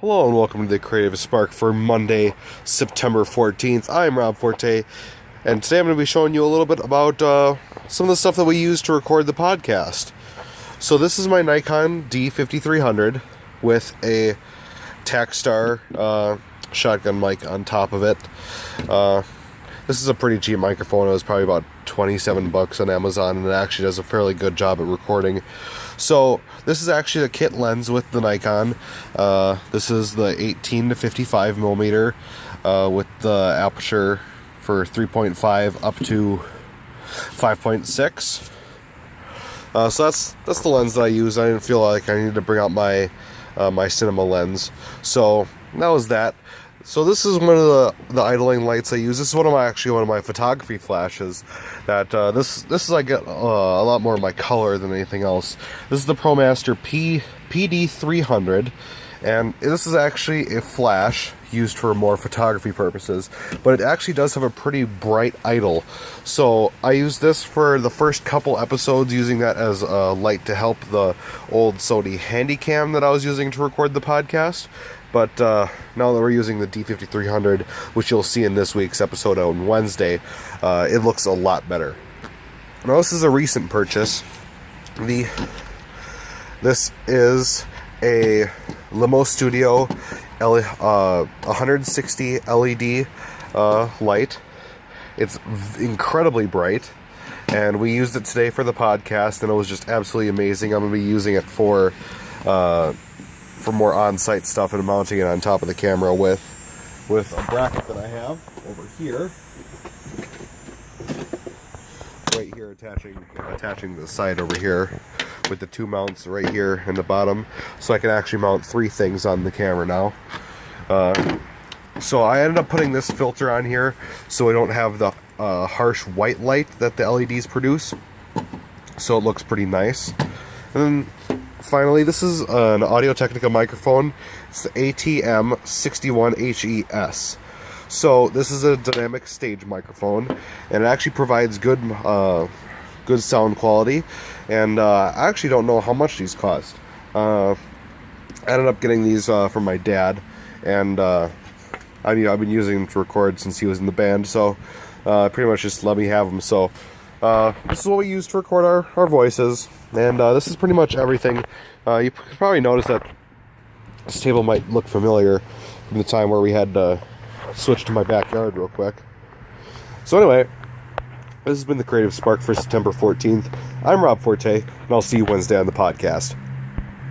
Hello and welcome to the Creative Spark for Monday, September 14th. I'm Rob Forte, and today I'm going to be showing you a little bit about some of the stuff that we use to record the podcast. So this is my Nikon D5300 with a Takstar shotgun mic on top of it. This is a pretty cheap microphone. It was probably about $27 on Amazon, and it actually does a fairly good job at recording. So this is actually a kit lens with the Nikon. This is the 18 to 55 millimeter with the aperture for 3.5 up to 5.6. So that's the lens that I use. I didn't feel like I needed to bring out my my cinema lens, so that was that. So this is one of the idling lights I use. This is one of my photography flashes. That this is I get a lot more of my color than anything else. This is the ProMaster PD300, and this is actually a flash used for more photography purposes. But it actually does have a pretty bright idle. So I used this for the first couple episodes, using that as a light to help the old Sony Handycam that I was using to record the podcast. But now that we're using the D5300, which you'll see in this week's episode on Wednesday, it looks a lot better. Now this is a recent purchase. This is a Limo Studio 160 LED light. It's incredibly bright, and we used it today for the podcast, and it was just absolutely amazing. I'm going to be using it for more on-site stuff and mounting it on top of the camera with a bracket that I have over here, right here, attaching the side over here with the two mounts right here in the bottom, so I can actually mount three things on the camera now. So I ended up putting this filter on here so I don't have the harsh white light that the LEDs produce, so it looks pretty nice. And then finally, this is an Audio-Technica microphone. It's the ATM61HES. So this is a dynamic stage microphone, and it actually provides good sound quality. And I actually don't know how much these cost. I ended up getting these from my dad, and I've been using them to record since he was in the band. So pretty much just let me have them. So this is what we use to record our voices, and this is pretty much everything. You could probably notice that this table might look familiar from the time where we had to switch to my backyard real quick. So anyway, this has been the Creative Spark for September 14th. I'm Rob Forte, and I'll see you Wednesday on the podcast.